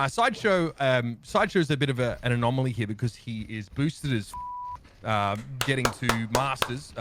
Sideshow's a bit of an anomaly here because he is boosted as getting to Masters.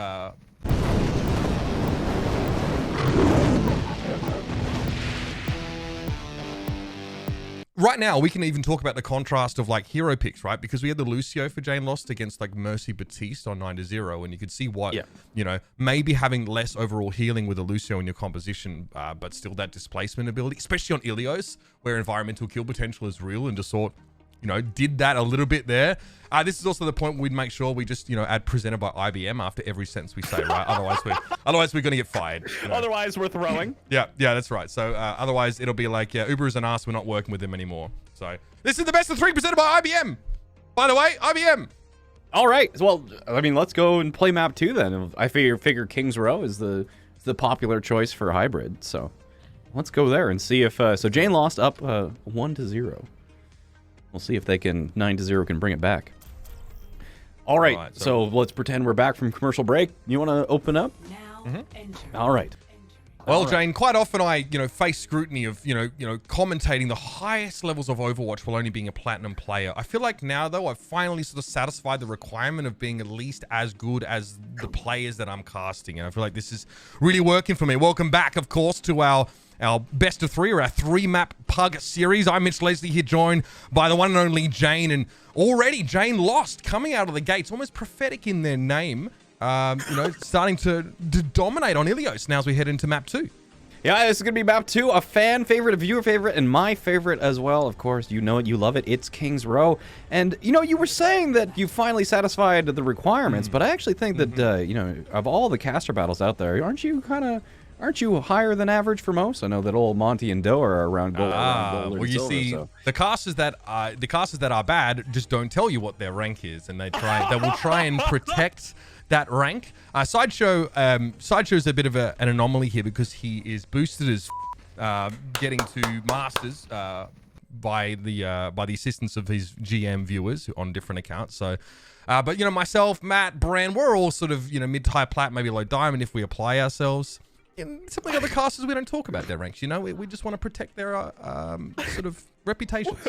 Right now, we can even talk about the contrast of like hero picks, right? Because we had the Lucio for Jayne lost against like Mercy Batiste on 9-0, and you could see what, you know, maybe having less overall healing with a Lucio in your composition, but still that displacement ability, especially on Ilios, where environmental kill potential is real, and just thought, you know, did that a little bit there. This is also the point where we'd make sure we just, you know, add presented by IBM after every sentence we say, right? Otherwise we're going to get fired. You know? Otherwise we're throwing. Yeah, that's right. So otherwise it'll be like, Uber is an ass. We're not working with them anymore. So this is the best of 3 presented by IBM. By the way, IBM. All right. Well, I mean, let's go and play map 2 then. I figure King's Row is the popular choice for hybrid. So let's go there and see if so Jayne lost up 1-0. We'll see if they can 9-0 can bring it back. All right, so let's pretend we're back from commercial break. You want to open up? Now, all right. Well, Jayne, quite often I, face scrutiny of, commentating the highest levels of Overwatch while only being a platinum player. I feel like now, though, I've finally sort of satisfied the requirement of being at least as good as the players that I'm casting, and I feel like this is really working for me. Welcome back, of course, to our best of 3, or our 3-map Pug series. I'm Mitch Leslie here, joined by the one and only Jayne, and already Jayne lost coming out of the gates, almost prophetic in their name, starting to dominate on Ilios now as we head into map 2. Yeah, this is going to be map 2, a fan favorite, a viewer favorite, and my favorite as well. Of course, you know it, you love it. It's King's Row. And, you were saying that you finally satisfied the requirements, but I actually think that, of all the caster battles out there, aren't you higher than average for most? I know that old Monty and Doe are around gold. Well, you see, the casters that are bad just don't tell you what their rank is, and they will try and protect that rank. Sideshow's a bit of an anomaly here because he is boosted as getting to Masters by the assistance of his GM viewers on different accounts. So. But myself, Matt, Bran, we're all sort of mid to high plat, maybe low diamond if we apply ourselves. Some of the other casters, we don't talk about their ranks, we just want to protect their sort of reputations.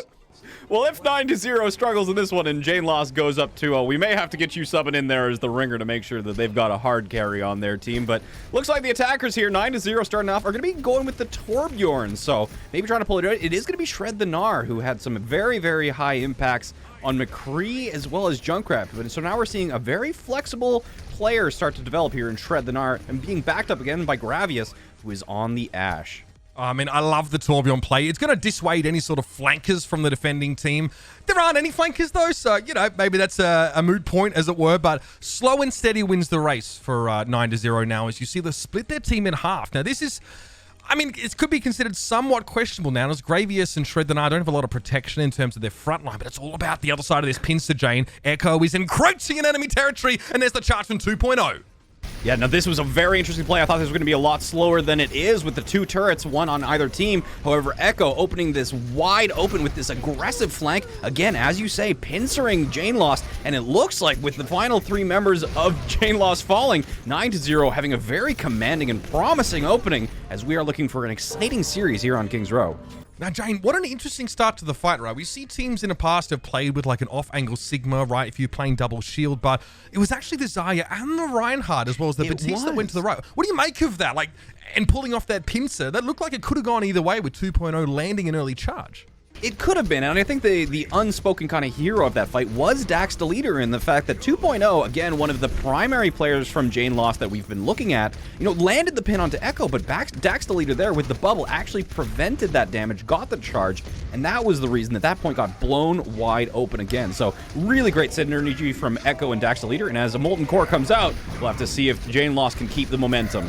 Well, if 9-0 struggles in this one and Jayne loss goes up 2-0, we may have to get you subbing in there as the ringer to make sure that they've got a hard carry on their team. But looks like the attackers here, 9-0 starting off, are going to be going with the Torbjorn. So maybe trying to pull it out. It is going to be Shred the Gnar, who had some very, very high impacts on McCree as well as Junkrat. And so now we're seeing a very flexible player start to develop here in Shred the Gnar, and being backed up again by Gravius, who is on the Ashe. I mean, I love the Torbjorn play. It's going to dissuade any sort of flankers from the defending team. There aren't any flankers, though, so, maybe that's a moot point, as it were. But slow and steady wins the race for 9-0 now, as you see them split their team in half. Now, this is... it could be considered somewhat questionable now, as Gravius and Shred the Gnar don't have a lot of protection in terms of their front line, but it's all about the other side of this pincer, Jayne. Echo is encroaching in enemy territory, and there's the charge from 2.0. Yeah, now this was a very interesting play. I thought this was going to be a lot slower than it is with the 2 turrets, one on either team. However, Echo opening this wide open with this aggressive flank. Again, as you say, pincering Jayne loss. And it looks like with the final 3 members of Jayne loss falling, 9-0 having a very commanding and promising opening as we are looking for an exciting series here on King's Row. Now, Jayne, what an interesting start to the fight, right? We see teams in the past have played with like an off-angle Sigma, right, if you're playing double shield, but it was actually the Zarya and the Reinhardt as well as the Batiste that went to the right. What do you make of that? And pulling off that pincer, that looked like it could have gone either way with 2.0 landing an early charge. It could have been, and I think the unspoken kind of hero of that fight was Dax the Leader, in the fact that 2.0, again, one of the primary players from Jayne loss that we've been looking at, landed the pin onto Echo, but Dax the Leader there with the bubble actually prevented that damage, got the charge, and that was the reason that point got blown wide open again. So really great synergy from Echo and Dax the Leader, and as a Molten Core comes out, we'll have to see if Jayne loss can keep the momentum.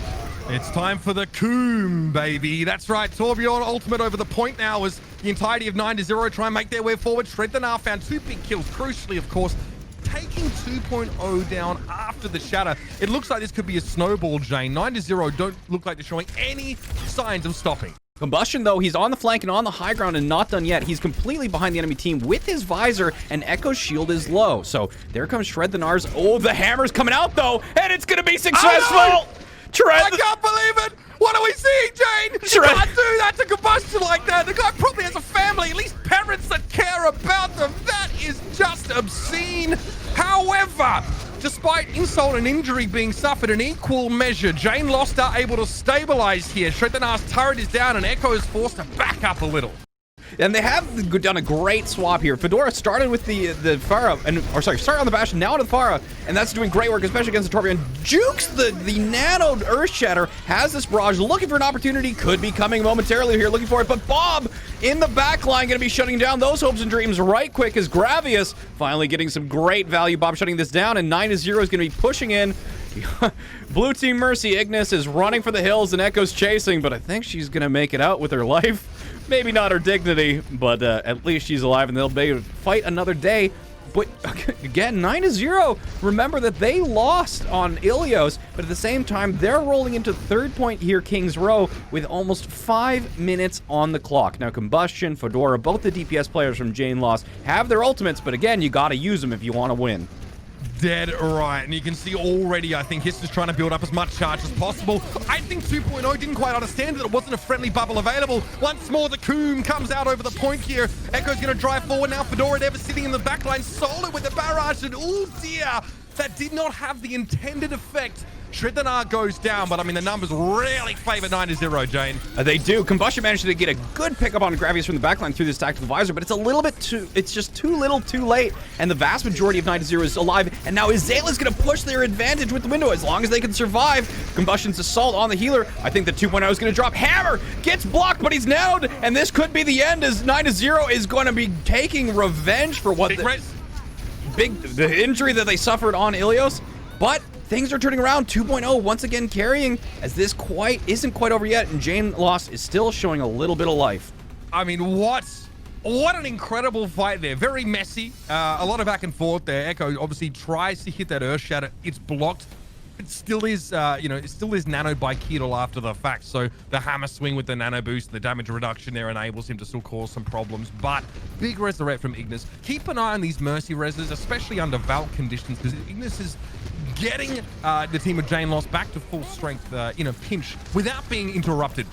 It's time for the Coom, baby. That's right. Torbjorn ultimate over the point now as the entirety of 9-0 try and make their way forward. Shred the Gnar found 2 big kills, crucially, of course, taking 2.0 down after the shatter. It looks like this could be a snowball, Jayne. 9-0 don't look like they're showing any signs of stopping. Combustion, though, he's on the flank and on the high ground and not done yet. He's completely behind the enemy team with his visor, and Echo's shield is low. So there comes Shred the Gnar's. Oh, the hammer's coming out, though, and it's going to be successful. Oh, no! I can't believe it! What are we seeing, Jayne? You can't do that to Combustion like that. The guy probably has a family, at least parents obscene. However, despite insult and injury being suffered in equal measure, Jayne Lost are able to stabilize here. Shreddanar's turret is down and Echo is forced to back up a little. And they have done a great swap here. Fedora started with the Pharah, started on the Bastion, now on the Pharah, and that's doing great work, especially against the Torbjorn. Jukes the nano Earth Shatter, has this barrage, looking for an opportunity, could be coming momentarily here, looking for it, but Bob in the back line going to be shutting down those hopes and dreams right quick as Gravius finally getting some great value. Bob shutting this down, and 9-0 is going to be pushing in. Blue Team Mercy, Ignis is running for the hills and Echo's chasing, but I think she's going to make it out with her life. Maybe not her dignity, but at least she's alive and they'll be able to fight another day. But again, 9-0. Remember that they lost on Ilios, but at the same time, they're rolling into third point here, Kings Row, with almost 5 minutes on the clock. Now, Combustion, Fedora, both the DPS players from Jayne Lost have their ultimates, but again, you got to use them if you want to win. Dead right, and you can see already, I think Hiss is trying to build up as much charge as possible. I think 2.0 didn't quite understand that it wasn't a friendly bubble available. Once more, the Coom comes out over the point here. Echo's going to drive forward now. Fedora never sitting in the backline, solo with the barrage, and oh dear, that did not have the intended effect. Shreddanar goes down, but I mean, the numbers really favor 9-0, Jayne. They do. Combustion managed to get a good pickup on Gravius from the backline through this tactical visor, but it's a little bit it's just too little too late, and the vast majority of 9-0 is alive, and now Azalea's going to push their advantage with the window as long as they can survive. Combustion's assault on the healer. I think the 2.0 is going to drop. Hammer gets blocked, but he's nailed, and this could be the end as 9-0 is going to be taking revenge for what the injury that they suffered on Ilios, but things are turning around. 2.0 once again carrying as this isn't quite over yet, and Jayne Lost is still showing a little bit of life. I mean, what an incredible fight there. Very messy. A lot of back and forth there. Echo obviously tries to hit that Earth Shatter. It's blocked. It still is, it still is nanoed by Keetle after the fact. So the hammer swing with the nano boost, the damage reduction there enables him to still cause some problems. But big resurrect from Ignis. Keep an eye on these Mercy reses, especially under Valk conditions, because Ignis is getting the team of Jayne Lost back to full strength in a pinch without being interrupted.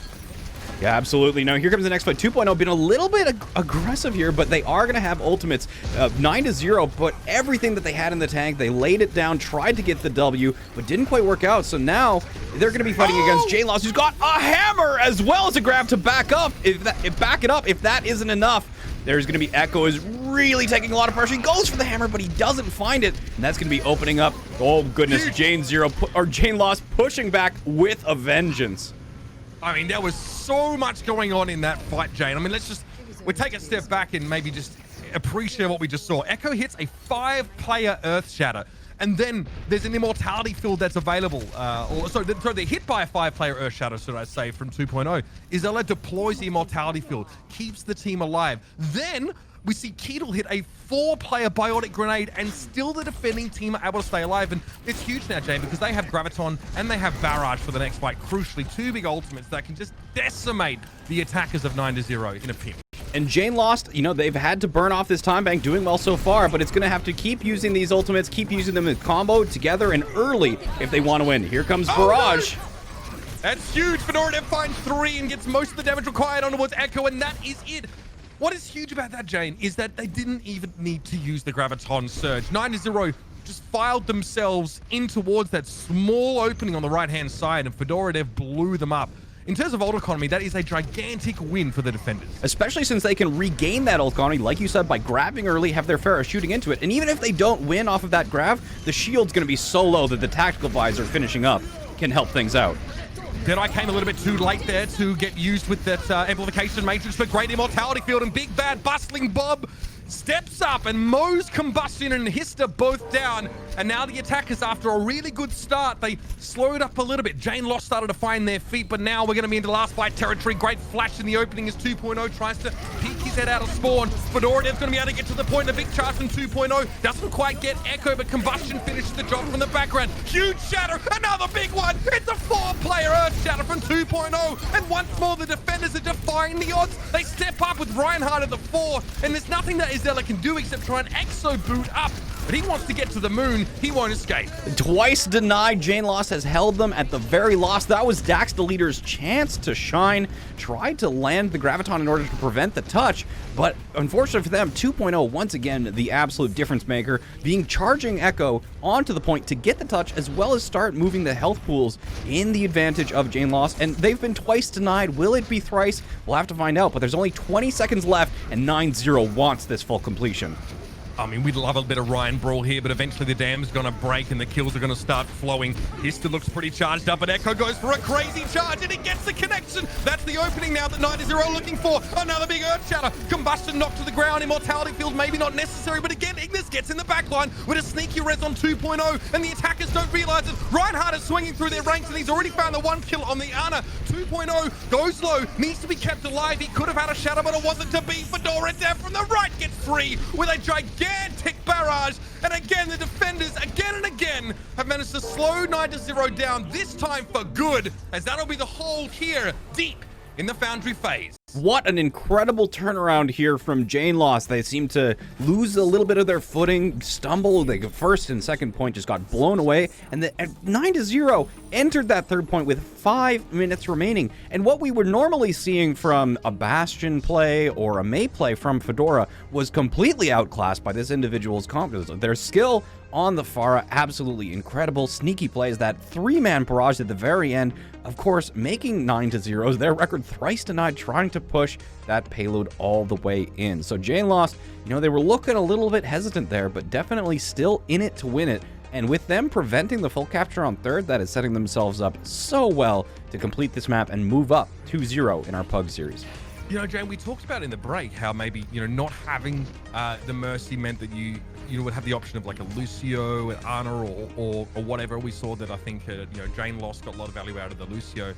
Yeah, absolutely. Now, here comes the next fight. 2.0 been a little bit aggressive here, but they are going to have ultimates. 9-0 put everything that they had in the tank. They laid it down, tried to get the W, but didn't quite work out. So now they're going to be fighting against Jayne Lost, who's got a hammer as well as a grab to back up. If that isn't enough, there's going to be Echo is really taking a lot of pressure. He goes for the hammer, but he doesn't find it, and that's going to be opening up. Oh goodness, Jayne Lost pushing back with a vengeance. I mean, there was so much going on in that fight, Jayne. I mean, we take a step back and maybe just appreciate what we just saw. Echo hits a 5-player Earth Shatter, and then there's an immortality field that's available. So they're hit by a 5-player Earth Shatter, should I say, from 2.0. Izella deploys the immortality field, keeps the team alive. Then we see Keetle hit a 4-player biotic grenade, and still the defending team are able to stay alive. And it's huge now, Jayne, because they have Graviton and they have Barrage for the next fight. Crucially, 2 big ultimates that can just decimate the attackers of 9-0 in a pinch. And Jayne Lost, they've had to burn off this time bank, doing well so far, but it's going to have to keep using these ultimates, keep using them in combo together and early if they want to win. Here comes Barrage. No. That's huge. Fedora finds 3 and gets most of the damage required on towards Echo, and that is it. What is huge about that, Jayne, is that they didn't even need to use the Graviton Surge. 9-0 just filed themselves in towards that small opening on the right-hand side, and Fedora blew them up. In terms of ult economy, that is a gigantic win for the defenders. Especially since they can regain that ult economy, like you said, by grabbing early, have their Pharah shooting into it. And even if they don't win off of that grab, the shield's going to be so low that the tactical visor finishing up can help things out. Then I came a little bit too late there to get used with that amplification matrix, but great immortality field, and big bad bustling Bob steps up and mows Combustion and Hista both down. And now the attackers, after a really good start, they slowed up a little bit. Jayne Lost started to find their feet, but now we're going to be into last fight territory. Great flash in the opening as 2.0 tries to peek his head out of spawn. Fedora going to be able to get to the point. A big charge from 2.0. Doesn't quite get Echo, but Combustion finishes the job from the background. Huge shatter, another big one. It's a 4-player Earth Shatter from 2.0. And once more, the defenders are defying the odds. They step up with Reinhardt at the 4, and there's nothing that Izella can do except try and exo boot up but he wants to get to the moon. He won't escape. Twice denied. Jayne Lost has held them at the very last. That was Dax the leader's chance to shine. Tried to land the Graviton in order to prevent the touch, but unfortunately for them, 2.0 once again the absolute difference maker, being charging Echo onto the point to get the touch as well as start moving the health pools in the advantage of Jayne Lost. And they've been twice denied. Will it be thrice? We'll have to find out, but there's only 20 seconds left and 9-0 wants this full completion. I mean, we'd love a bit of Ryan brawl here, but eventually the dam's going to break and the kills are going to start flowing. He still looks pretty charged up, but Echo goes for a crazy charge, and he gets the connection. That's the opening now that 9-0 looking for. Another big Earth Shatter. Combustion knocked to the ground. Immortality field maybe not necessary, but again, Ignis gets in the backline with a sneaky res on 2.0, and the attackers don't realize it. Reinhardt is swinging through their ranks, and he's already found the one kill on the Ana. 2.0 goes low, needs to be kept alive. He could have had a shatter, but it wasn't to be. Fedora Dev from the right gets free with a gigantic barrage, and again the defenders again and again have managed to slow 9-0 down, this time for good, as that'll be the hold here deep in the Foundry phase. What an incredible turnaround here from Jayne Lost. They seem to lose a little bit of their footing, stumble. The first and second point just got blown away, and at 9-0 entered that third point with 5 minutes remaining. And what we were normally seeing from a Bastion play or a Mei play from Fedora was completely outclassed by this individual's confidence. Their skill on the Pharah, absolutely incredible. Sneaky plays, that 3-man barrage at the very end, of course, making 9-0, their record thrice denied, trying to push that payload all the way in. So Jayne Lost, you know, they were looking a little bit hesitant there, but definitely still in it to win it. And with them preventing the full capture on third, that is setting themselves up so well to complete this map and move up 2-0 in our Pug series. You know, Jayne, we talked about in the break how maybe, you know, not having the Mercy meant that you would have the option of like a Lucio, an Ana, or whatever. We saw that I think, you know, Jayne Lost got a lot of value out of the Lucio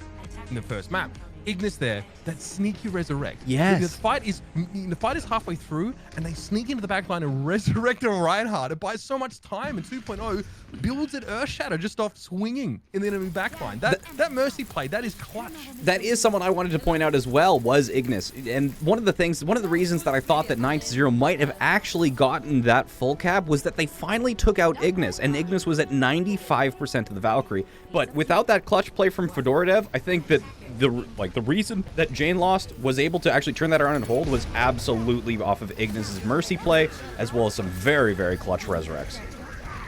in the first map. Ignis there, that sneaky resurrect. Yes. The fight is halfway through, and they sneak into the backline and resurrect a Reinhardt. It buys so much time, and 2.0 builds an Earth Shatter just off swinging in the enemy backline. That Mercy play, that is clutch. That is someone I wanted to point out as well, was Ignis. And one of the reasons that I thought that 9-0 might have actually gotten that full cap was that they finally took out Ignis, and Ignis was at 95% of the Valkyrie. But without that clutch play from Fedora Dev, I think that the reason that Jayne Lost was able to actually turn that around and hold was absolutely off of Ignis's Mercy play, as well as some very, very clutch resurrects.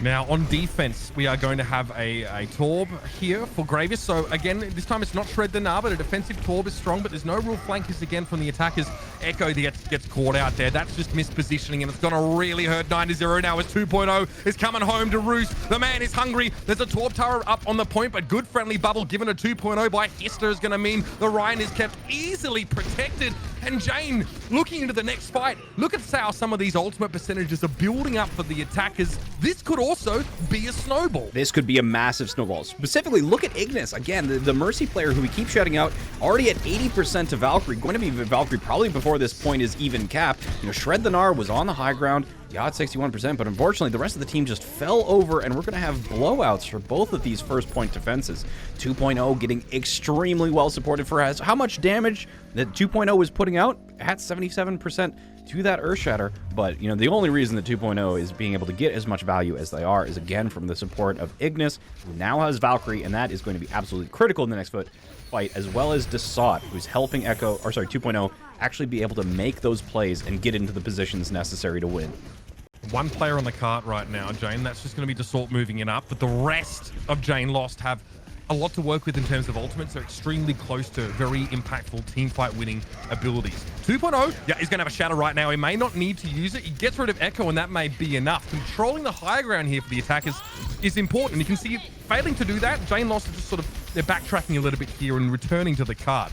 Now, on defense, we are going to have a Torb here for Gravis. So, again, this time it's not Shred the Gnar, but a defensive Torb is strong, but there's no real flankers again from the attackers. Echo gets caught out there. That's just mispositioning, and it's going to really hurt 9-0 now as 2.0 is coming home to roost. The man is hungry. There's a Torb tower up on the point, but good friendly bubble given a 2.0 by Hister is going to mean the Ryan is kept easily protected. And Jayne looking into the next fight. Look at how some of these ultimate percentages are building up for the attackers. This could also be a snowball. This could be a massive snowball. Specifically, look at Ignis. Again, the Mercy player who we keep shouting out, already at 80% to Valkyrie. Going to be Valkyrie probably before this point is even capped. You know, Shred the Gnar was on the high ground. Yeah, at 61%, but unfortunately, the rest of the team just fell over, and we're going to have blowouts for both of these first point defenses. 2.0 getting extremely well supported for how much damage that 2.0 was putting out at 77% to that Earth Shatter. But, you know, the only reason that 2.0 is being able to get as much value as they are is, again, from the support of Ignis, who now has Valkyrie, and that is going to be absolutely critical in the next fight, as well as Desat, who's helping 2.0 actually be able to make those plays and get into the positions necessary to win. One player on the cart right now, Jayne. That's just going to be Desat moving it up. But the rest of Jayne Lost have a lot to work with in terms of ultimates. They're extremely close to very impactful teamfight winning abilities. 2.0, yeah, he's going to have a shatter right now. He may not need to use it. He gets rid of Echo, and that may be enough. Controlling the higher ground here for the attackers is important. You can see failing to do that, Jayne Lost is just sort of, they're backtracking a little bit here and returning to the cart.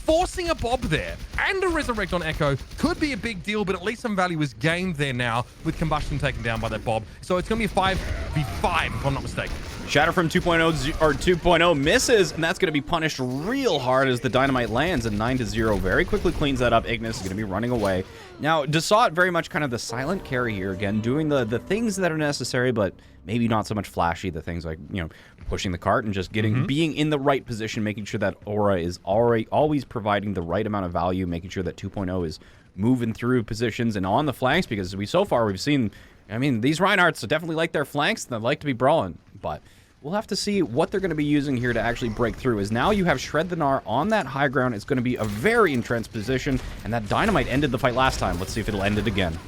Forcing a Bob there and a Resurrect on Echo could be a big deal, but at least some value is gained there now with Combustion taken down by that Bob. So it's going to be a 5v5 if I'm not mistaken. Shatter from 2.0 misses, and that's going to be punished real hard as the Dynamite lands, and 9-0 very quickly cleans that up. Ignis is going to be running away. Now, Desat very much kind of the silent carry here again, doing the things that are necessary, but maybe not so much flashy. The things like, you know, pushing the cart and just being in the right position, making sure that Aura is always providing the right amount of value, making sure that 2.0 is moving through positions and on the flanks, because so far we've seen I mean, these Reinhardts definitely like their flanks. They like to be brawling, but we'll have to see what they're going to be using here to actually break through. As now you have Shred the Gnar on that high ground. It's going to be a very entrenched position, and that dynamite ended the fight last time. Let's see if it'll end it again.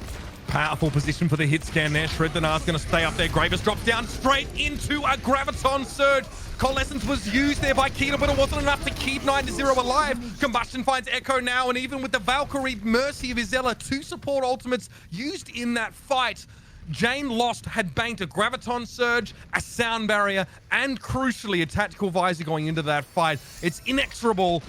Powerful position for the hit scan there. Shred the Gnar's going to stay up there. Gravis drops down straight into a Graviton Surge. Coalescence was used there by Keto, but it wasn't enough to keep 9-0 alive. Combustion finds Echo now, and even with the Valkyrie Mercy of Izella, 2 support ultimates used in that fight, Jayne Lost had banked a Graviton Surge, a Sound Barrier, and crucially a Tactical Visor going into that fight. It's inexorable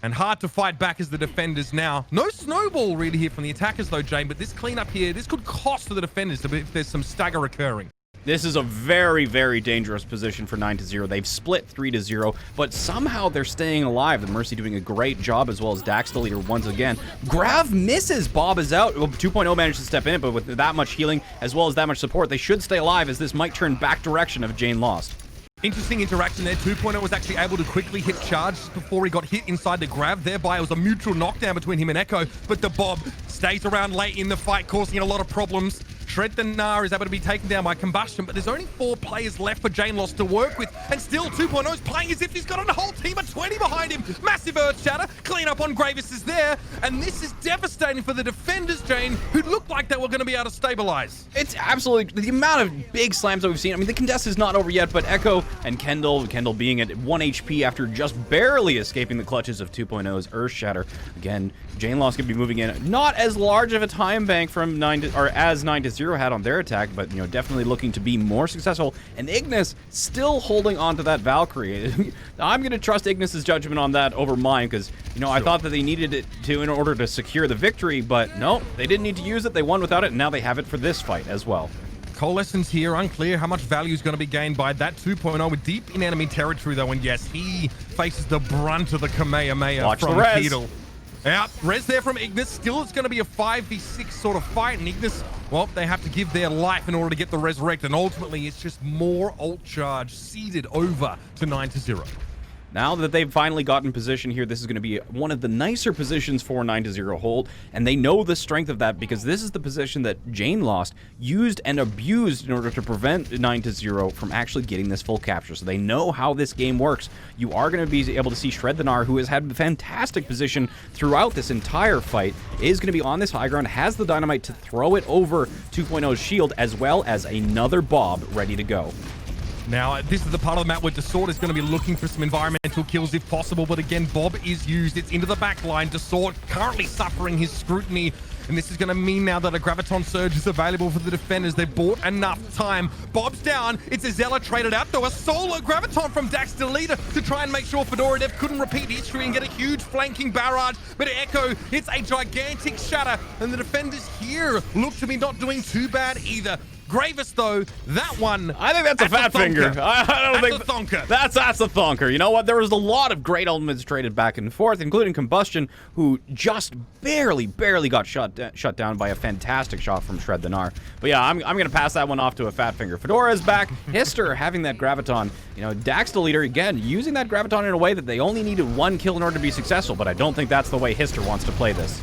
and hard to fight back as the defenders now. No snowball really here from the attackers though, Jayne, but this cleanup here, this could cost the defenders if there's some stagger occurring. This is a very, very dangerous position for 9-0. They've split 3-0, but somehow they're staying alive. The Mercy doing a great job, as well as Dax, the leader, once again. Grav misses. Bob is out. Well, 2.0 managed to step in it, but with that much healing, as well as that much support, they should stay alive, as this might turn back direction of Jayne Lost. Interesting interaction there. 2.0 was actually able to quickly hit charge before he got hit inside the Grav. Thereby, it was a mutual knockdown between him and Echo, but the Bob stays around late in the fight, causing a lot of problems. Shred the Gnar is able to be taken down by Combustion, but there's only 4 players left for Jayne Lost to work with, and still 2.0 is playing as if he's got a whole team of 20 behind him. Massive Earth Shatter, clean up on Gravis is there, and this is devastating for the defenders, Jayne, who looked like they were going to be able to stabilize. It's absolutely, the amount of big slams that we've seen. I mean, the contest is not over yet, but Echo and Kendall being at 1 HP after just barely escaping the clutches of 2.0's Earth Shatter. Again, Jayne Lost going to be moving in. Not as large of a time bank from as 9-0 had on their attack, but, you know, definitely looking to be more successful. And Ignis still holding on to that Valkyrie. I'm going to trust Ignis's judgment on that over mine, because, you know, sure. I thought that they needed it to in order to secure the victory, but no, they didn't need to use it. They won without it, and now they have it for this fight as well. Coalescence here, unclear how much value is going to be gained by that 2.0. We're deep in enemy territory, though, and yes, he faces the brunt of the Kamehameha from Keto. Out, res there from Ignis. Still, it's going to be a 5v6 sort of fight, and Ignis, well, they have to give their life in order to get the resurrect, and ultimately, it's just more ult charge seeded over to 9-0. Now that they've finally gotten position here, this is going to be one of the nicer positions for 9-0 hold, and they know the strength of that because this is the position that Jayne Lost used and abused in order to prevent 9-0 from actually getting this full capture. So they know how this game works. You are going to be able to see Shred the Gnar, who has had a fantastic position throughout this entire fight, is going to be on this high ground, has the dynamite to throw it over 2.0's shield, as well as another Bob ready to go. Now, this is the part of the map where Desort is going to be looking for some environmental kills if possible, but again, Bob is used. It's into the back line. Desort currently suffering his scrutiny, and this is going to mean now that a Graviton Surge is available for the defenders. They've bought enough time. Bob's down. It's Izella traded out, though. A solo Graviton from Dax to leader to try and make sure Fedora Dev couldn't repeat history and get a huge flanking barrage. But Echo hits a gigantic shatter, and the defenders here look to be not doing too bad either. Gravis, though, that one... I think that's a fat finger. I don't think... That's a thonker. That's a thonker. You know what? There was a lot of great elements traded back and forth, including Combustion, who just barely got shut down by a fantastic shot from Shred the Gnar. But yeah, I'm going to pass that one off to a fat finger. Fedora is back. Hister having that Graviton. You know, Dax the leader, again, using that Graviton in a way that they only needed 1 kill in order to be successful, but I don't think that's the way Hister wants to play this.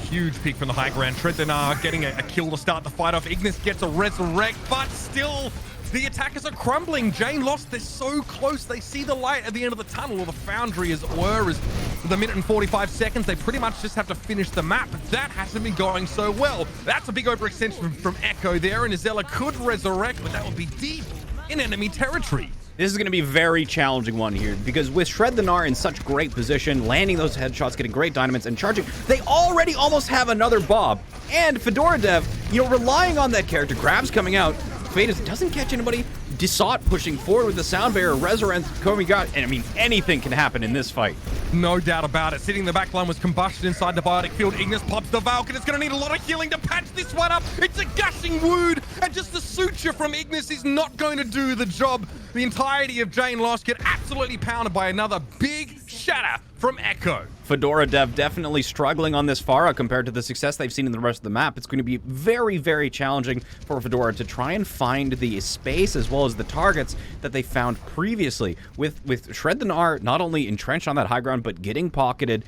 Huge pick from the high ground. Shred the Gnar getting a kill to start the fight off. Ignis gets a resurrect, but still the attackers are crumbling. Jayne Lost, they're so close. They see the light at the end of the tunnel, or the foundry as it were, as the minute and 45 seconds, they pretty much just have to finish the map. But that hasn't been going so well. That's a big overextension from Echo there, and Izella could resurrect, but that would be deep in enemy territory. This is going to be a very challenging one here, because with Shred the Gnar in such great position, landing those headshots, getting great dynamites, and charging, they already almost have another Bob. And Fedora Dev, you know, relying on that character, Grab's coming out, Fadus doesn't catch anybody, Desot pushing forward with the sound barrier, Resurrect, Komi got, and I mean, anything can happen in this fight. No doubt about it. Sitting in the back line was Combustion inside the biotic field. Ignis pops the Valk, and it's going to need a lot of healing to patch this one up. It's a gushing wound, and just the suture from Ignis is not going to do the job. The entirety of Jayne Lost get absolutely pounded by another big shatter from Echo. Fedora Dev definitely struggling on this Pharah compared to the success they've seen in the rest of the map. It's going to be very, very challenging for Fedora to try and find the space as well as the targets that they found previously. With Shred the Gnar not only entrenched on that high ground, but getting pocketed,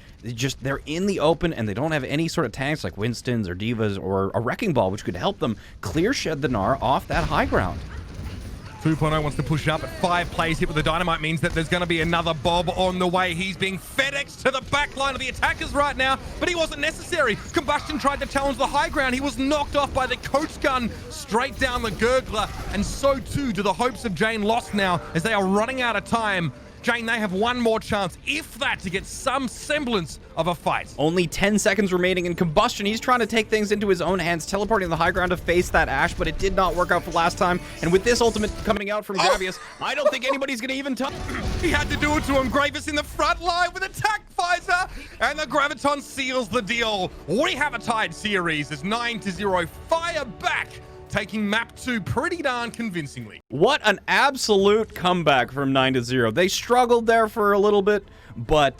they're in the open and they don't have any sort of tanks like Winstons or Divas or a Wrecking Ball, which could help them clear Shred the Gnar off that high ground. 2.0 wants to push up, but 5 plays hit with the dynamite means that there's going to be another Bob on the way. He's being FedExed to the back line of the attackers right now, but he wasn't necessary. Combustion tried to challenge the high ground. He was knocked off by the coach gun straight down the gurgler, and so too do the hopes of Jayne lost now as they are running out of time. Jayne, they have one more chance, if that, to get some semblance of a fight. Only 10 seconds remaining in Combustion. He's trying to take things into his own hands, teleporting the high ground to face that Ashe, but it did not work out for last time. And with this ultimate coming out from Gravius, I don't think anybody's going to even touch. He had to do it to him. Gravius in the front line with attack visor, and the Graviton seals the deal. We have a tied series as 9-0 fire back, taking map 2 pretty darn convincingly. What an absolute comeback from 9-0. They struggled there for a little bit, but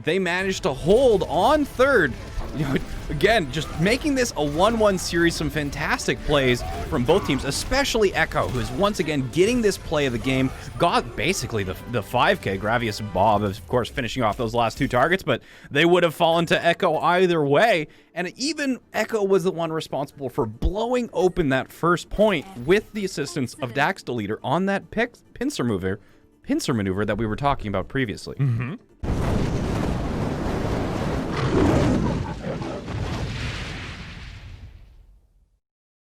they managed to hold on third. You know, again, just making this a 1-1 series. Some fantastic plays from both teams, especially Echo, who is once again getting this play of the game. Got basically the 5K. Gravius and Bob, of course, finishing off those last 2 targets, but they would have fallen to Echo either way. And even Echo was the one responsible for blowing open that first point with the assistance of Dax Deleter on that pincer maneuver that we were talking about previously.